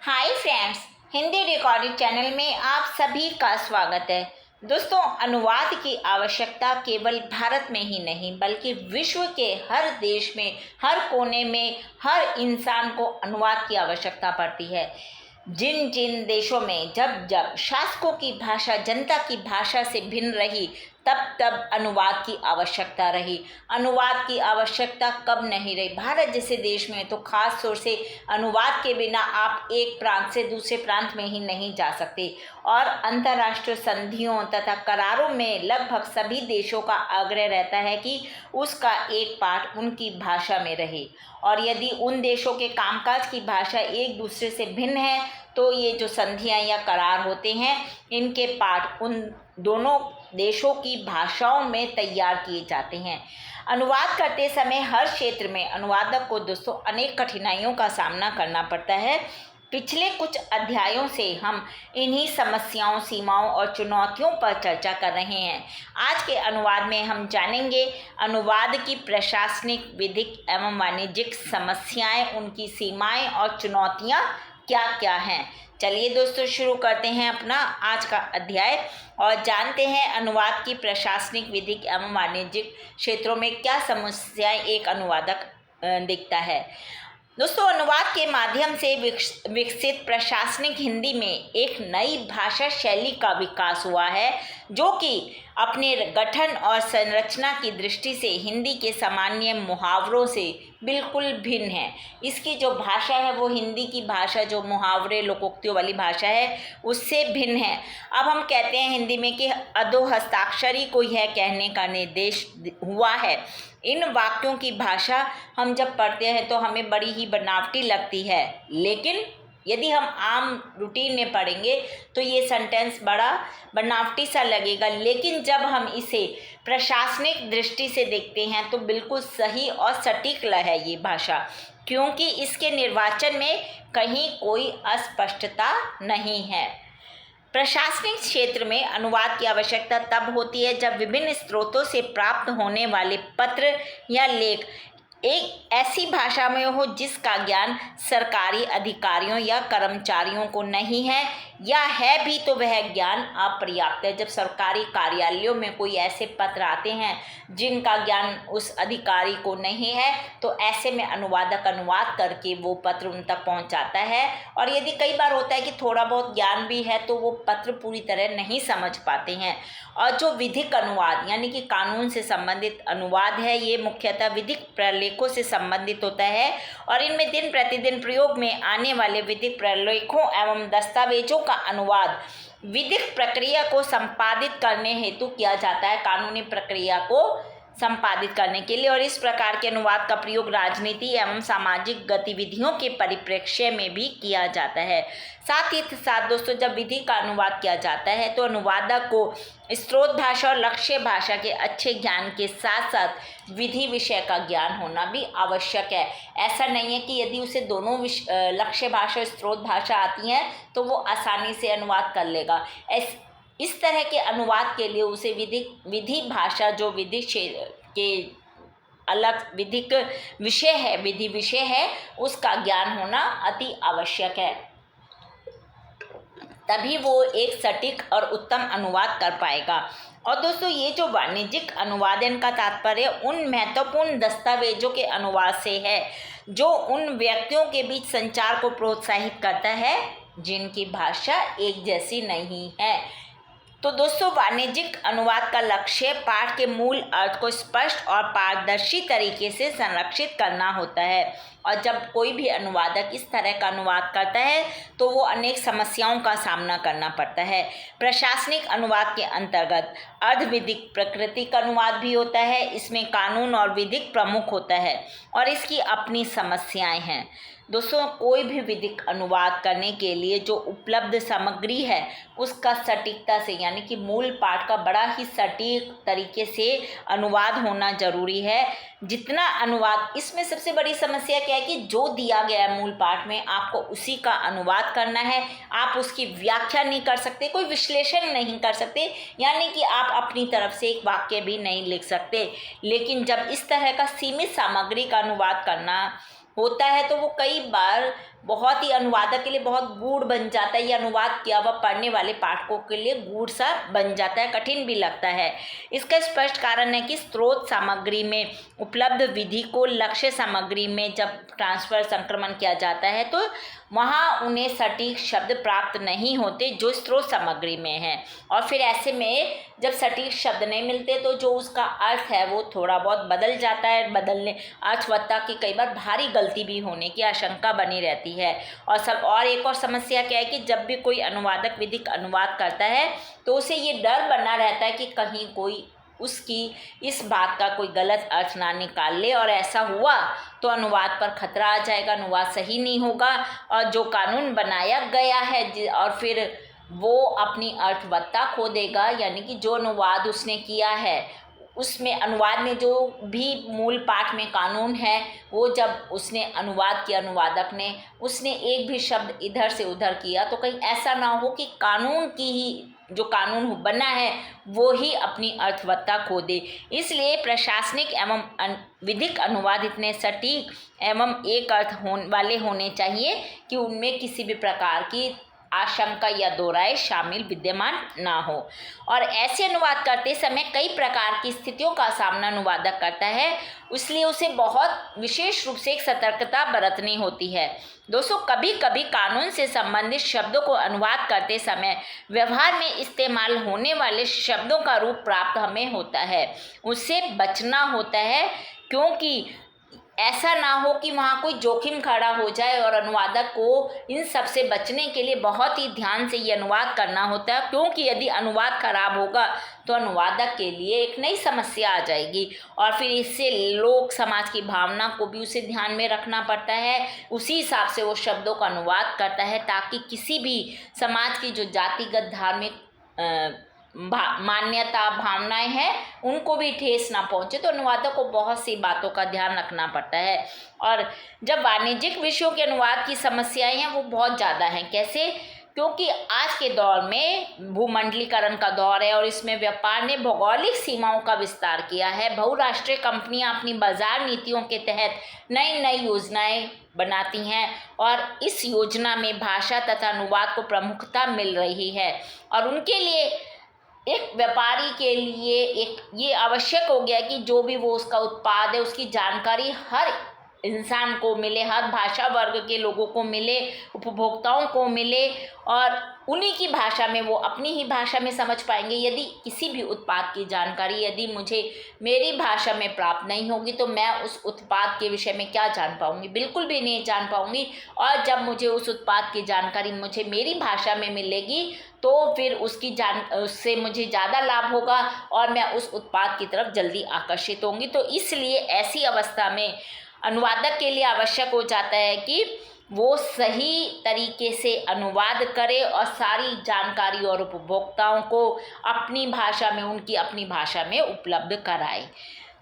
Hi friends, Hindi recorded channel में आप सभी का स्वागत है। दोस्तों, अनुवाद की आवश्यकता केवल भारत में ही नहीं बल्कि विश्व के हर देश में, हर कोने में, हर इंसान को अनुवाद की आवश्यकता पड़ती है। जिन जिन देशों में जब जब शासकों की भाषा जनता की भाषा से भिन्न रही, तब तब अनुवाद की आवश्यकता रही। अनुवाद की आवश्यकता कब नहीं रही? भारत जैसे देश में तो खास तौर से अनुवाद के बिना आप एक प्रांत से दूसरे प्रांत में ही नहीं जा सकते। और अंतर्राष्ट्रीय संधियों तथा करारों में लगभग सभी देशों का आग्रह रहता है कि उसका एक पार्ट उनकी भाषा में रहे। और यदि उन देशों के कामकाज की भाषा एक दूसरे से भिन्न है तो ये जो संधियां या करार होते हैं, इनके पार्ट उन दोनों देशों की भाषाओं में तैयार किए जाते हैं। अनुवाद करते समय हर क्षेत्र में अनुवादक को दोस्तों अनेक कठिनाइयों का सामना करना पड़ता है। पिछले कुछ अध्यायों से हम इन्हीं समस्याओं, सीमाओं और चुनौतियों पर चर्चा कर रहे हैं। आज के अनुवाद में हम जानेंगे अनुवाद की प्रशासनिक, विधिक एवं वाणिज्यिक समस्याएं, उनकी सीमाएं और चुनौतियां क्या क्या हैं। चलिए दोस्तों, शुरू करते हैं अपना आज का अध्याय और जानते हैं अनुवाद की प्रशासनिक, विधिक एवं वाणिज्यिक क्षेत्रों में क्या समस्याएं एक अनुवादक देखता है। दोस्तों, अनुवाद के माध्यम से विकसित प्रशासनिक हिंदी में एक नई भाषा शैली का विकास हुआ है, जो कि अपने गठन और संरचना की दृष्टि से हिंदी के सामान्य मुहावरों से बिल्कुल भिन्न है। इसकी जो भाषा है वो हिंदी की भाषा, जो मुहावरे, लोकोक्तियों वाली भाषा है, उससे भिन्न है। अब हम कहते हैं हिंदी में कि अधो हस्ताक्षरी को यह कहने का निर्देश हुआ है। इन वाक्यों की भाषा हम जब पढ़ते हैं तो हमें बड़ी ही बनावटी लगती है, लेकिन यदि हम आम रूटीन में पढ़ेंगे तो ये सेंटेंस बड़ा बनावटी सा लगेगा। लेकिन जब हम इसे प्रशासनिक दृष्टि से देखते हैं तो बिल्कुल सही और सटीक है ये भाषा, क्योंकि इसके निर्वाचन में कहीं कोई अस्पष्टता नहीं है। प्रशासनिक क्षेत्र में अनुवाद की आवश्यकता तब होती है जब विभिन्न स्रोतों से प्राप्त होने वाले पत्र या लेख एक ऐसी भाषा में हो जिसका ज्ञान सरकारी अधिकारियों या कर्मचारियों को नहीं है, या है भी तो वह ज्ञान अपर्याप्त है। जब सरकारी कार्यालयों में कोई ऐसे पत्र आते हैं जिनका ज्ञान उस अधिकारी को नहीं है, तो ऐसे में अनुवादक अनुवाद करके वो पत्र उन तक पहुंचाता है। और यदि कई बार होता है कि थोड़ा बहुत ज्ञान भी है तो वो पत्र पूरी तरह नहीं समझ पाते हैं। और जो विधिक अनुवाद यानी कि कानून से संबंधित अनुवाद है, ये मुख्यतः विधिक प्रलेखों से संबंधित होता है और इनमें दिन प्रतिदिन प्रयोग में आने वाले विधिक प्रलेखों एवं दस्तावेजों का अनुवाद विधिक प्रक्रिया को संपादित करने हेतु किया जाता है, कानूनी प्रक्रिया को संपादित करने के लिए। और इस प्रकार के अनुवाद का प्रयोग राजनीति एवं सामाजिक गतिविधियों के परिप्रेक्ष्य में भी किया जाता है। साथ ही साथ दोस्तों, जब विधि का अनुवाद किया जाता है तो अनुवादक को स्रोत भाषा और लक्ष्य भाषा के अच्छे ज्ञान के साथ साथ विधि विषय का ज्ञान होना भी आवश्यक है। ऐसा नहीं है कि यदि उसे दोनों लक्ष्य भाषा और स्रोत भाषा आती हैं तो वो आसानी से अनुवाद कर लेगा। इस तरह के अनुवाद के लिए उसे विधि भाषा, जो विधि के अलग विधिक विषय है, विधि विषय है, उसका ज्ञान होना अति आवश्यक है। तभी वो एक सटीक और उत्तम अनुवाद कर पाएगा। और दोस्तों, ये जो वाणिज्यिक अनुवादन का तात्पर्य उन महत्वपूर्ण दस्तावेजों के अनुवाद से है जो उन व्यक्तियों के बीच संचार को प्रोत्साहित करता है जिनकी भाषा एक जैसी नहीं है। तो दोस्तों, वाणिज्यिक अनुवाद का लक्ष्य पाठ के मूल अर्थ को स्पष्ट और पारदर्शी तरीके से संरक्षित करना होता है। और जब कोई भी अनुवादक इस तरह का अनुवाद करता है तो वो अनेक समस्याओं का सामना करना पड़ता है। प्रशासनिक अनुवाद के अंतर्गत अर्धविधिक प्रकृति का अनुवाद भी होता है। इसमें कानून और विधिक प्रमुख होता है और इसकी अपनी समस्याएं हैं। दोस्तों, कोई भी विधिक अनुवाद करने के लिए जो उपलब्ध सामग्री है उसका सटीकता से, यानी कि मूल पाठ का बड़ा ही सटीक तरीके से अनुवाद होना जरूरी है। जितना अनुवाद, इसमें सबसे बड़ी समस्या क्या है कि जो दिया गया है मूल पाठ में, आपको उसी का अनुवाद करना है। आप उसकी व्याख्या नहीं कर सकते, कोई विश्लेषण नहीं कर सकते, यानी कि आप अपनी तरफ से एक वाक्य भी नहीं लिख सकते। लेकिन जब इस तरह का सीमित सामग्री का अनुवाद करना होता है तो वो कई बार बहुत ही अनुवादक के लिए बहुत गूढ़ बन जाता है। ये अनुवाद किया हुआ पढ़ने वाले पाठकों के लिए गूढ़ सा बन जाता है, कठिन भी लगता है। इसका स्पष्ट कारण है कि स्रोत सामग्री में उपलब्ध विधि को लक्ष्य सामग्री में जब ट्रांसफर संक्रमण किया जाता है तो वहाँ उन्हें सटीक शब्द प्राप्त नहीं होते जो स्रोत सामग्री में है। और फिर ऐसे में जब सटीक शब्द नहीं मिलते तो जो उसका अर्थ है वो थोड़ा बहुत बदल जाता है। बदलने अर्थवत्ता की कई बार भारी गलती भी होने की आशंका बनी रहती है। और एक और समस्या क्या है कि जब भी कोई अनुवादक विधिक अनुवाद करता है तो उसे ये डर बना रहता है कि कहीं कोई उसकी इस बात का कोई गलत अर्थ ना निकाल ले, और ऐसा हुआ तो अनुवाद पर खतरा आ जाएगा, अनुवाद सही नहीं होगा और जो कानून बनाया गया है और फिर वो अपनी अर्थवत्ता खो देगा। यानी कि जो अनुवाद उसने किया है उसमें अनुवाद में जो भी मूल पाठ में कानून है वो जब उसने अनुवाद किया, अनुवादक ने उसने एक भी शब्द इधर से उधर किया तो कहीं ऐसा ना हो कि कानून की ही जो कानून बना है वो ही अपनी अर्थवत्ता खो दे। इसलिए प्रशासनिक एवं विधिक अनुवाद इतने सटीक एवं एक अर्थ वाले होने चाहिए कि उनमें किसी भी प्रकार की आशंका या दो राय शामिल विद्यमान ना हो। और ऐसे अनुवाद करते समय कई प्रकार की स्थितियों का सामना अनुवादक करता है, इसलिए उसे बहुत विशेष रूप से एक सतर्कता बरतनी होती है। दोस्तों, कभी कभी कानून से संबंधित शब्दों को अनुवाद करते समय व्यवहार में इस्तेमाल होने वाले शब्दों का रूप प्राप्त हमें होता है, उससे बचना होता है, क्योंकि ऐसा ना हो कि वहाँ कोई जोखिम खड़ा हो जाए। और अनुवादक को इन सब से बचने के लिए बहुत ही ध्यान से ये अनुवाद करना होता है, क्योंकि यदि अनुवाद खराब होगा तो अनुवादक के लिए एक नई समस्या आ जाएगी और फिर इससे लोक समाज की भावना को भी उसे ध्यान में रखना पड़ता है। उसी हिसाब से वो शब्दों का अनुवाद करता है ताकि किसी भी समाज की जो जातिगत धार्मिक मान्यता भावनाएं हैं उनको भी ठेस ना पहुंचे। तो अनुवादक को बहुत सी बातों का ध्यान रखना पड़ता है। और जब वाणिज्यिक विषयों के अनुवाद की समस्याएं हैं वो बहुत ज़्यादा हैं। कैसे? क्योंकि आज के दौर में भूमंडलीकरण का दौर है और इसमें व्यापार ने भौगोलिक सीमाओं का विस्तार किया है। बहुराष्ट्रीय कंपनियां अपनी बाजार नीतियों के तहत नई नई योजनाएं बनाती हैं और इस योजना में भाषा तथा अनुवाद को प्रमुखता मिल रही है। और उनके लिए एक व्यापारी के लिए एक ये आवश्यक हो गया कि जो भी वो उसका उत्पाद है उसकी जानकारी हर इंसान को मिले, हर भाषा वर्ग के लोगों को मिले, उपभोक्ताओं को मिले और उन्हीं की भाषा में वो अपनी ही भाषा में समझ पाएंगे। यदि किसी भी उत्पाद की जानकारी यदि मुझे मेरी भाषा में प्राप्त नहीं होगी तो मैं उस उत्पाद के विषय में क्या जान पाऊंगी? बिल्कुल भी नहीं जान पाऊंगी। और जब मुझे उस उत्पाद की जानकारी मुझे मेरी भाषा में मिलेगी तो फिर उससे मुझे ज़्यादा लाभ होगा और मैं उस उत्पाद की तरफ जल्दी आकर्षित होंगी। तो इसलिए ऐसी अवस्था में अनुवादक के लिए आवश्यक हो जाता है कि वो सही तरीके से अनुवाद करे और सारी जानकारी और उपभोक्ताओं को अपनी भाषा में, उनकी अपनी भाषा में उपलब्ध कराए।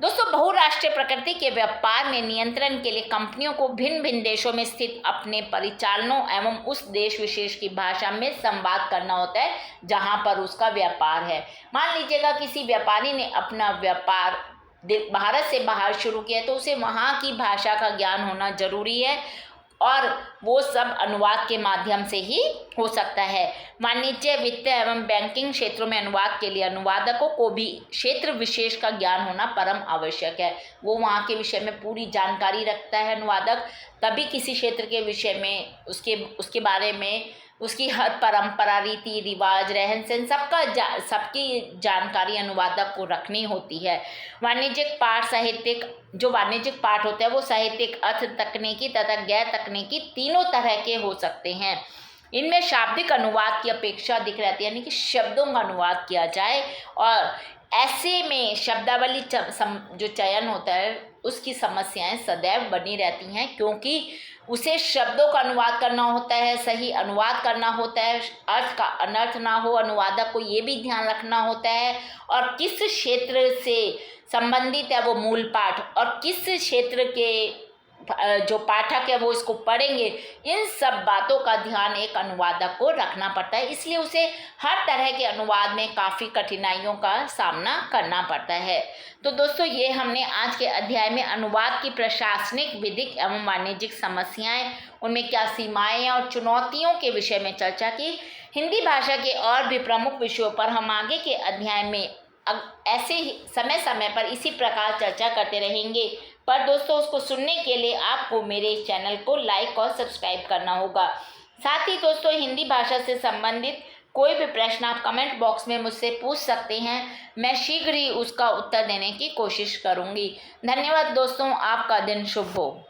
दोस्तों, बहुराष्ट्रीय प्रकृति के व्यापार में नियंत्रण के लिए कंपनियों को भिन्न भिन्न देशों में स्थित अपने परिचालनों एवं उस देश विशेष की भाषा में संवाद करना होता है जहां पर उसका व्यापार है। मान लीजिएगा किसी व्यापारी ने अपना व्यापार भारत से बाहर शुरू किया तो उसे वहाँ की भाषा का ज्ञान होना जरूरी है और वो सब अनुवाद के माध्यम से ही हो सकता है। वाणिज्य, वित्त एवं बैंकिंग क्षेत्रों में अनुवाद के लिए अनुवादकों को भी क्षेत्र विशेष का ज्ञान होना परम आवश्यक है। वो वहाँ के विषय में पूरी जानकारी रखता है अनुवादक, तभी किसी क्षेत्र के विषय में उसके बारे में उसकी हर परंपरा, रीति रिवाज, रहन सहन सबकी जानकारी अनुवादक को रखनी होती है। वाणिज्यिक पाठ होता है वो साहित्यिक, अर्थ तकनीकी तथा गैर तकनीकी तीनों तरह के हो सकते हैं। इनमें शाब्दिक अनुवाद की अपेक्षा अधिक रहती है, यानी कि शब्दों का अनुवाद किया जाए और ऐसे में शब्दावली जो चयन होता है उसकी समस्याएं सदैव बनी रहती हैं, क्योंकि उसे शब्दों का अनुवाद करना होता है, सही अनुवाद करना होता है, अर्थ का अनर्थ ना हो, अनुवादक को ये भी ध्यान रखना होता है और किस क्षेत्र से संबंधित है वो मूल पाठ और किस क्षेत्र के जो पाठक है वो इसको पढ़ेंगे, इन सब बातों का ध्यान एक अनुवादक को रखना पड़ता है। इसलिए उसे हर तरह के अनुवाद में काफ़ी कठिनाइयों का सामना करना पड़ता है। तो दोस्तों, ये हमने आज के अध्याय में अनुवाद की प्रशासनिक, विधिक एवं वाणिज्यिक समस्याएं, उनमें क्या सीमाएं हैं और चुनौतियों के विषय में चर्चा की। हिंदी भाषा के और भी प्रमुख विषयों पर हम आगे के अध्याय में ऐसे ही समय समय पर इसी प्रकार चर्चा करते रहेंगे। पर दोस्तों, उसको सुनने के लिए आपको मेरे इस चैनल को लाइक और सब्सक्राइब करना होगा। साथ ही दोस्तों, हिंदी भाषा से संबंधित कोई भी प्रश्न आप कमेंट बॉक्स में मुझसे पूछ सकते हैं, मैं शीघ्र ही उसका उत्तर देने की कोशिश करूंगी। धन्यवाद दोस्तों, आपका दिन शुभ हो।